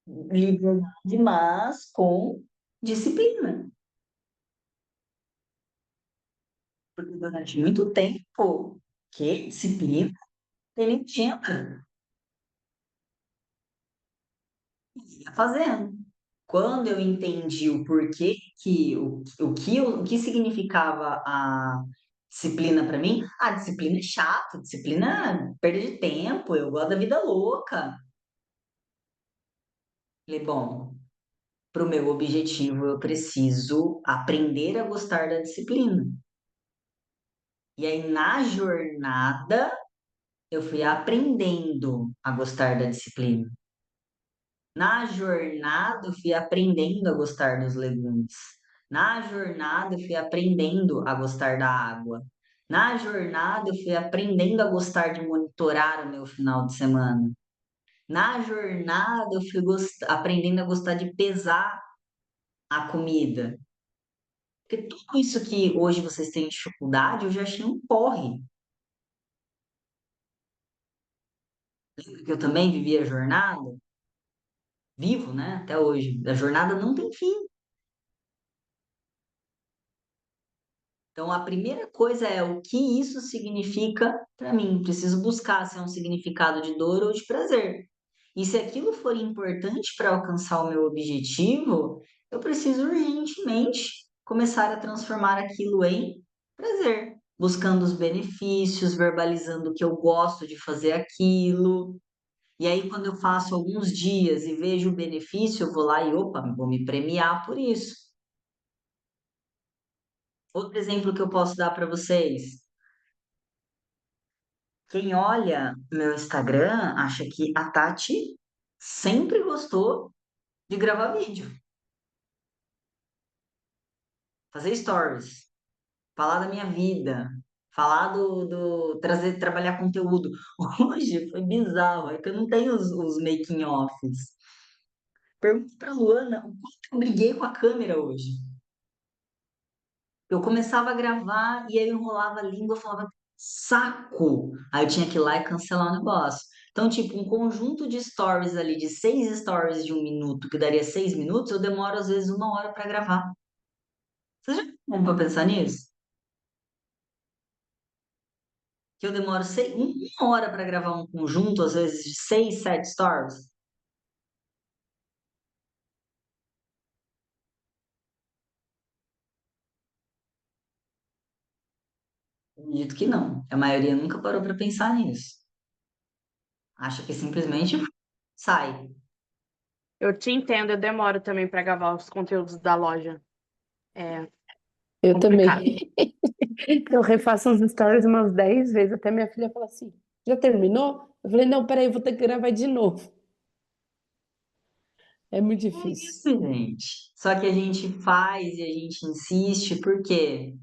Liberdade, mas com disciplina. Porque durante muito tempo, que disciplina, ele não tinha ia fazendo. Quando eu entendi o porquê que o que significava a disciplina para mim, a disciplina é chato, disciplina é perda de tempo, eu gosto da vida louca. Falei, bom, para o meu objetivo eu preciso aprender a gostar da disciplina. E aí, na jornada, eu fui aprendendo a gostar da disciplina. Na jornada, eu fui aprendendo a gostar dos legumes. Na jornada, eu fui aprendendo a gostar da água. Na jornada, eu fui aprendendo a gostar de monitorar o meu final de semana. Na jornada, eu fui aprendendo a gostar de pesar a comida. Porque tudo isso que hoje vocês têm dificuldade, eu já achei um porre. Lembra que eu também vivia a jornada? Vivo, né? Até hoje. A jornada não tem fim. Então, a primeira coisa é o que isso significa para mim. Preciso buscar se é um significado de dor ou de prazer. E se aquilo for importante para alcançar o meu objetivo, eu preciso urgentemente começar a transformar aquilo em prazer, buscando os benefícios, verbalizando que eu gosto de fazer aquilo. E aí, quando eu faço alguns dias e vejo o benefício, eu vou lá e, opa, vou me premiar por isso. Outro exemplo que eu posso dar para vocês. Quem olha meu Instagram acha que a Tati sempre gostou de gravar vídeo, fazer stories, falar da minha vida, falar trazer, trabalhar conteúdo. Hoje foi bizarro, é que eu não tenho os making offs. Pergunta pra Luana o quanto eu briguei com a câmera hoje. Eu começava a gravar e aí eu enrolava a língua, eu falava saco. Aí eu tinha que ir lá e cancelar o negócio. Então, tipo, um conjunto de stories ali, de 6 stories de 1 minuto, que daria 6 minutos, eu demoro às vezes 1 hora para gravar. Você já parou pra pensar nisso? Que eu demoro 1 hora para gravar um conjunto, às vezes de 6, 7 stories? Eu acredito que não. A maioria nunca parou para pensar nisso. Acha que simplesmente sai. Eu te entendo, eu demoro também para gravar os conteúdos da loja. É Eu complicado. também. Eu refaço uns stories umas 10 vezes, até minha filha fala assim: já terminou? Eu falei: não, peraí, eu vou ter que gravar de novo. É muito É difícil. isso, gente. Só que a gente faz e a gente insiste, por quê?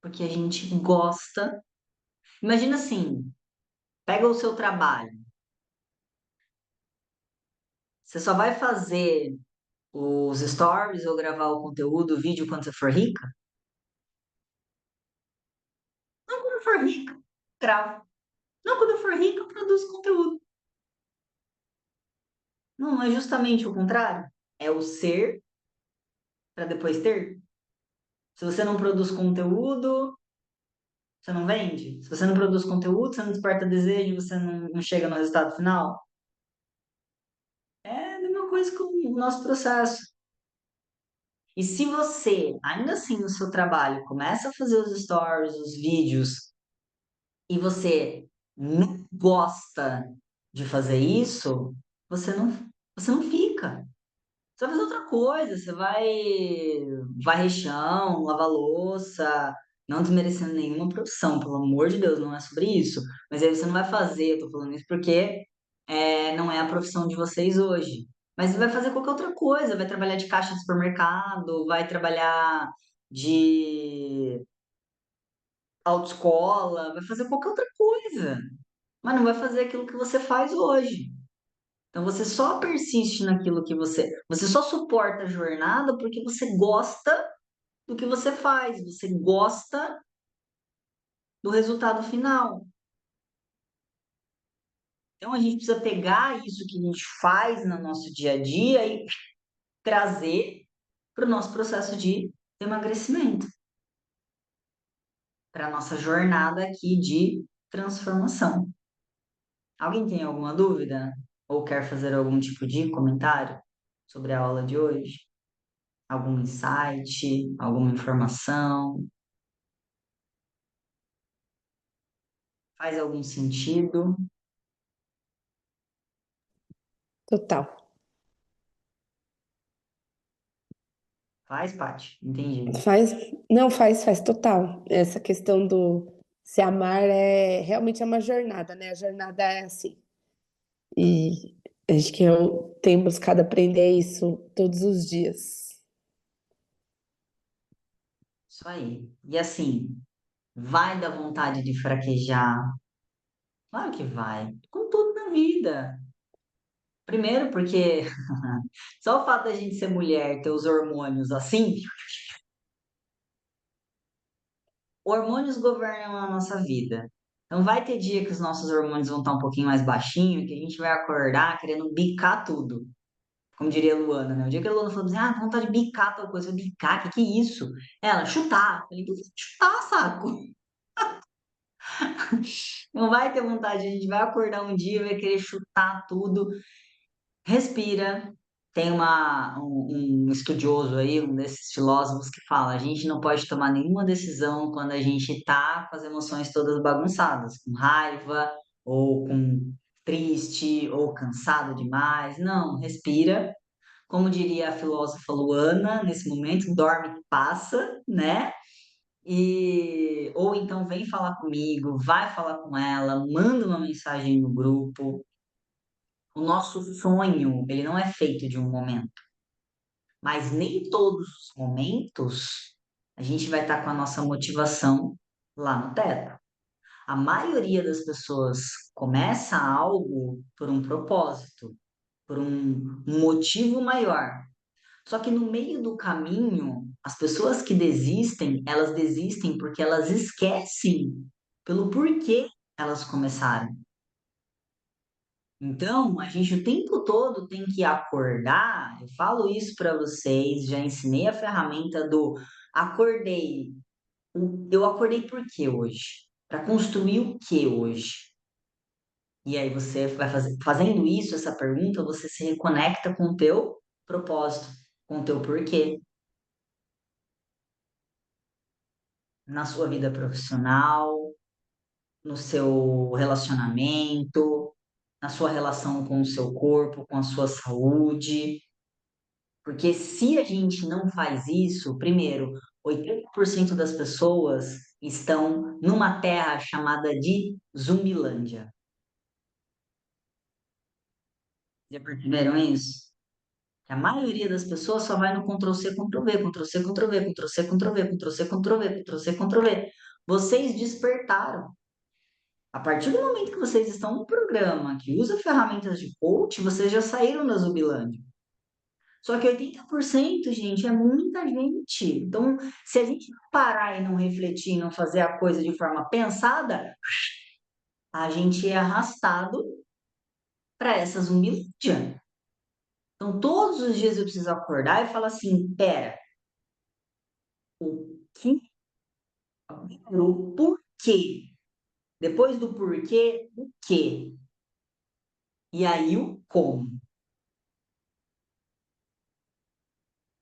Porque a gente gosta. Imagina assim, pega o seu trabalho. Você só vai fazer os stories ou gravar o conteúdo, o vídeo quando você for rica? Não, quando eu for rica, gravo. Não, quando eu for rica, eu produzo conteúdo. Não, é justamente o contrário. É o ser para depois ter. Se você não produz conteúdo, você não vende. Se você não produz conteúdo, você não desperta desejo, você não chega no resultado final. É a mesma coisa com o nosso processo. E se você, ainda assim, no seu trabalho, começa a fazer os stories, os vídeos, e você não gosta de fazer isso, você não fica. Você vai fazer outra coisa, você vai varrer chão, lavar louça, não desmerecendo nenhuma profissão, pelo amor de Deus, não é sobre isso. Mas aí você não vai fazer, eu tô falando isso porque não é a profissão de vocês hoje. Mas você vai fazer qualquer outra coisa, vai trabalhar de caixa de supermercado, vai trabalhar de autoescola, vai fazer qualquer outra coisa, mas não vai fazer aquilo que você faz hoje. Então você só persiste naquilo que você só suporta a jornada porque você gosta do que você faz, você gosta do resultado final. Então a gente precisa pegar isso que a gente faz no nosso dia a dia e trazer para o nosso processo de emagrecimento, para a nossa jornada aqui de transformação. Alguém tem alguma dúvida? Ou quer fazer algum tipo de comentário sobre a aula de hoje? Algum insight, alguma informação? Faz algum sentido? Total. Faz, Paty, entendi. Faz, não, faz total. Essa questão do se amar é realmente é uma jornada, né? A jornada é assim. E acho que eu tenho buscado aprender isso todos os dias. Isso aí. E assim, vai dar vontade de fraquejar? Claro que vai. Com tudo na vida. Primeiro, porque só o fato da gente ser mulher, ter os hormônios assim, hormônios governam a nossa vida. Então vai ter dia que os nossos hormônios vão estar um pouquinho mais baixinho, que a gente vai acordar querendo bicar tudo. Como diria a Luana, né? O dia que a Luana falou assim, ah, tem vontade de bicar tal coisa. Eu, bicar? Que é isso? Ela, chutar. Eu falei, chutar, saco. Não vai ter vontade, a gente vai acordar um dia, vai querer chutar tudo. Respira. Tem um estudioso aí, um desses filósofos que fala, a gente não pode tomar nenhuma decisão quando a gente está com as emoções todas bagunçadas, com raiva, ou com triste, ou cansado demais. Não, respira. Como diria a filósofa Luana, nesse momento, dorme, passa, né? E ou então vem falar comigo, vai falar com ela, manda uma mensagem no grupo. O nosso sonho, ele não é feito de um momento, mas nem todos os momentos a gente vai estar com a nossa motivação lá no teto. A maioria das pessoas começa algo por um propósito, por um motivo maior. Só que no meio do caminho, as pessoas que desistem, elas desistem porque elas esquecem pelo porquê elas começaram. Então, a gente o tempo todo tem que acordar. Eu falo isso para vocês, já ensinei a ferramenta do acordei. Eu acordei por quê hoje? Para construir o que hoje? E aí você vai fazendo isso, essa pergunta, você se reconecta com o teu propósito, com o teu porquê. Na sua vida profissional, no seu relacionamento, na sua relação com o seu corpo, com a sua saúde. Porque se a gente não faz isso, primeiro, 80% das pessoas estão numa terra chamada de Zumbilândia. Já perceberam isso? Que a maioria das pessoas só vai no Ctrl+C, Ctrl+V, Ctrl+C, Ctrl+V, Ctrl+C, Ctrl+V, Ctrl+C, Ctrl+V, Ctrl+C, Ctrl+V. Vocês despertaram. A partir do momento que vocês estão no programa que usa ferramentas de coach, vocês já saíram da Zumbilândia. Só que 80%, gente, é muita gente. Então, se a gente não parar e não refletir, não fazer a coisa de forma pensada, a gente é arrastado para essa Zumbilândia. Então, todos os dias eu preciso acordar e falar assim, pera, o que, o porquê? Depois do porquê, o quê? E aí o como.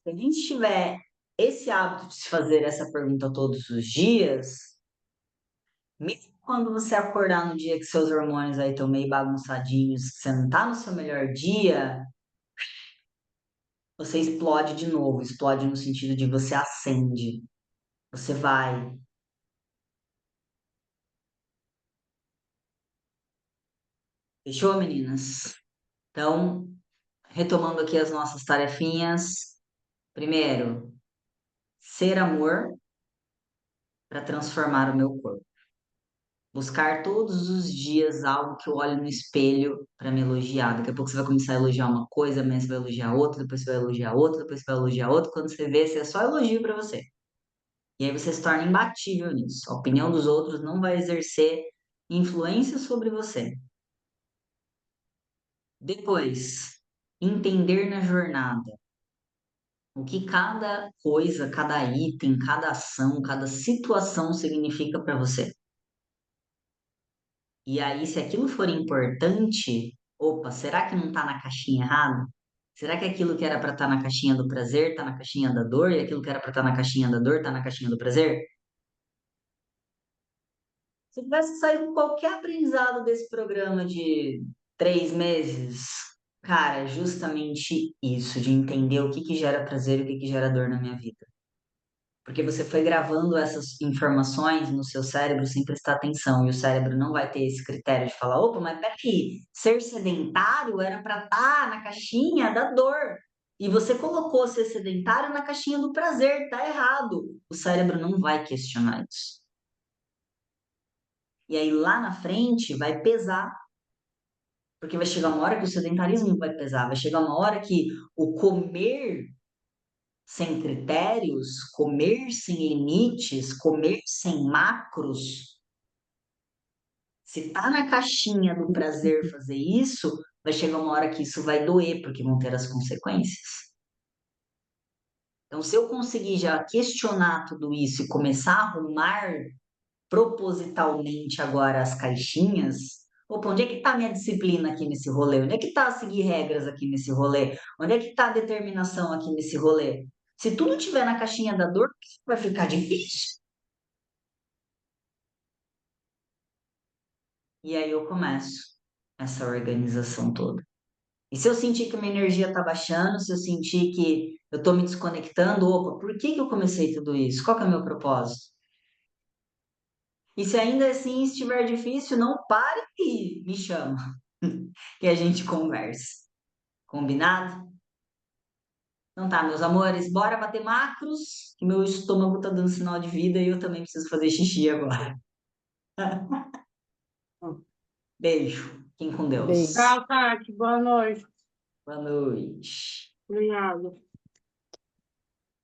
Se a gente tiver esse hábito de se fazer essa pergunta todos os dias, mesmo quando você acordar no dia que seus hormônios aí estão meio bagunçadinhos, que você não tá no seu melhor dia, você explode de novo, explode no sentido de você acende, você vai. Fechou, meninas? Então, retomando aqui as nossas tarefinhas. Primeiro, ser amor para transformar o meu corpo. Buscar todos os dias algo que eu olho no espelho para me elogiar. Daqui a pouco você vai começar a elogiar uma coisa, amanhã você vai elogiar outra, depois você vai elogiar outra, depois você vai elogiar outra. Quando você vê, você é só elogio para você. E aí você se torna imbatível nisso. A opinião dos outros não vai exercer influência sobre você. Depois, entender na jornada o que cada coisa, cada item, cada ação, cada situação significa para você. E aí, se aquilo for importante, opa, será que não está na caixinha errada? Será que aquilo que era para estar na caixinha do prazer está na caixinha da dor? E aquilo que era para estar na caixinha da dor está na caixinha do prazer? Se eu tivesse saído com qualquer aprendizado desse programa de 3 meses, Cara, justamente isso, de entender o que que gera prazer e o que que gera dor na minha vida. Porque você foi gravando essas informações no seu cérebro sem prestar atenção, e o cérebro não vai ter esse critério de falar, opa, mas peraí, ser sedentário era para estar na caixinha da dor. E você colocou ser sedentário na caixinha do prazer, tá errado. O cérebro não vai questionar isso. E aí lá na frente vai pesar, porque vai chegar uma hora que o sedentarismo vai pesar, vai chegar uma hora que o comer sem critérios, comer sem limites, comer sem macros, se tá na caixinha do prazer fazer isso, vai chegar uma hora que isso vai doer, porque vão ter as consequências. Então, se eu conseguir já questionar tudo isso e começar a arrumar propositalmente agora as caixinhas, opa, onde é que está a minha disciplina aqui nesse rolê? Onde é que está seguir regras aqui nesse rolê? Onde é que está a determinação aqui nesse rolê? Se tudo estiver na caixinha da dor, vai ficar difícil. E aí eu começo essa organização toda. E se eu sentir que minha energia está baixando, se eu sentir que eu estou me desconectando, opa, por que que eu comecei tudo isso? Qual que é o meu propósito? E se ainda assim estiver difícil, não pare e me chama, que a gente conversa. Combinado? Então tá, meus amores, bora bater macros, que meu estômago tá dando sinal de vida e eu também preciso fazer xixi agora. Beijo, fiquem com Beijo. Deus. Tchau, Tati. Boa noite. Boa noite. Obrigada.